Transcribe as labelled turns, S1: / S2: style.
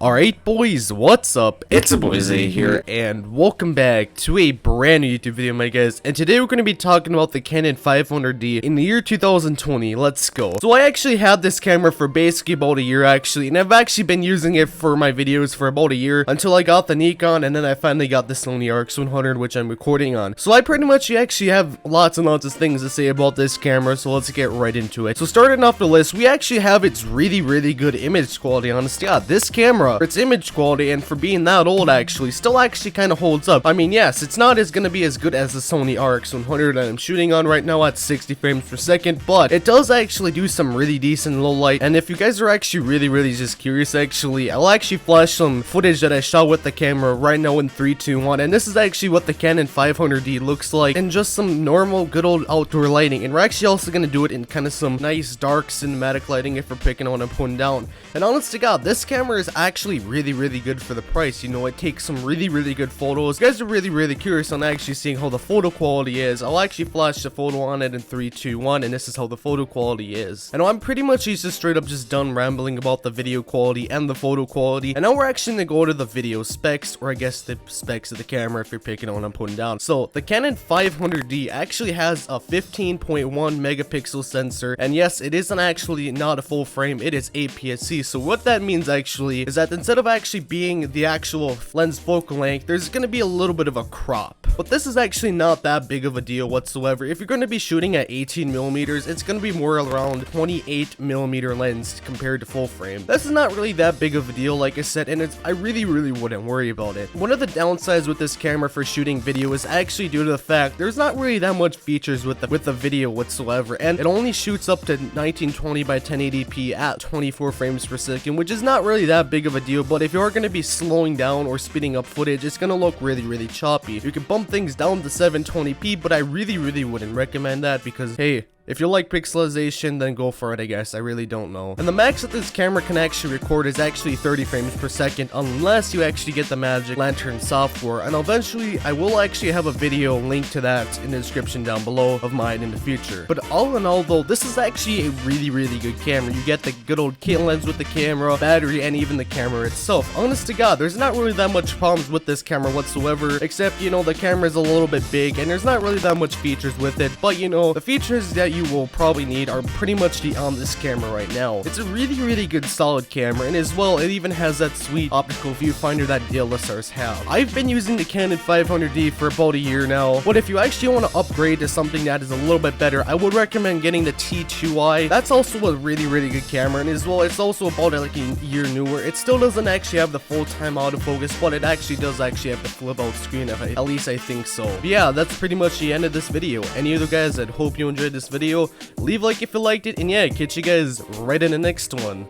S1: Alright boys, what's up?
S2: It's a boy Zay here,
S1: and welcome back to a brand new YouTube video, my guys. And today we're going to be talking about the Canon 500D in the year 2020. Let's go. So I actually had this camera for basically about a year actually, and I've actually been using it for my videos for about a year until I got the Nikon, and then I finally got the Sony RX100, which I'm recording on. So I pretty much actually have lots and lots of things to say about this camera, so let's get right into it. So starting off the list, we actually have its really good image quality. Honestly, yeah, this camera, its image quality, and for being that old actually, still actually kind of holds up. I mean, yes, it's not gonna be as good as the Sony RX100 that I'm shooting on right now at 60 frames per second, but it does actually do some really decent low light. And if you guys are actually really just curious, actually, I'll actually flash some footage that I shot with the camera right now in 3, 2, 1, and this is actually what the Canon 500D looks like in just some normal good old outdoor lighting. And we're actually also gonna do it in kind of some nice dark cinematic lighting if we're picking on and putting down. And honest to God, this camera is actually really good for the price. You know, it takes some really good photos. If you guys are really curious on actually seeing how the photo quality is, I'll actually flash the photo on it in 3, 2, 1, and this is how the photo quality is. And I'm pretty much just straight up just done rambling about the video quality and the photo quality, and now we're actually gonna go to the video specs, or I guess the specs of the camera if you're picking on and putting down. So the Canon 500D actually has a 15.1 megapixel sensor, and yes, it isn't actually not a full frame, it is APS-C. So what that means actually is that instead of actually being the actual lens focal length, there's going to be a little bit of a crop. But this is actually not that big of a deal whatsoever. If you're going to be shooting at 18 millimeters, it's going to be more around 28 millimeter lens compared to full frame. This is not really that big of a deal, like I said, and I really wouldn't worry about it. One of the downsides with this camera for shooting video is actually due to the fact there's not really that much features with the video whatsoever, and it only shoots up to 1920 by 1080p at 24 frames per second, which is not really that big of a deal. But if you're going to be slowing down or speeding up footage, it's going to look really choppy. You can bump things down to 720p, but I really wouldn't recommend that because, hey, if you like pixelization, then go for it, I guess. I really don't know. And the max that this camera can actually record is actually 30 frames per second, unless you actually get the Magic Lantern software. And eventually, I will actually have a video linked to that in the description down below of mine in the future. But all in all, though, this is actually a really good camera. You get the good old kit lens with the camera, battery, and even the camera itself. Honest to God, there's not really that much problems with this camera whatsoever, except, you know, the camera is a little bit big, and there's not really that much features with it. But, you know, the features that you will probably need are pretty much on this camera right now. It's a really good solid camera, and as well, it even has that sweet optical viewfinder that DSLRs have. I've been using the Canon 500D for about a year now, but if you actually want to upgrade to something that is a little bit better, I would recommend getting the T2i. That's also a really good camera, and as well, it's also about like a year newer. It still doesn't actually have the full-time autofocus, but it actually does actually have the flip-out screen, at least I think so. But yeah, that's pretty much the end of this video. Any other guys, I hope you enjoyed this video. Leave a like if you liked it, and yeah, catch you guys right in the next one.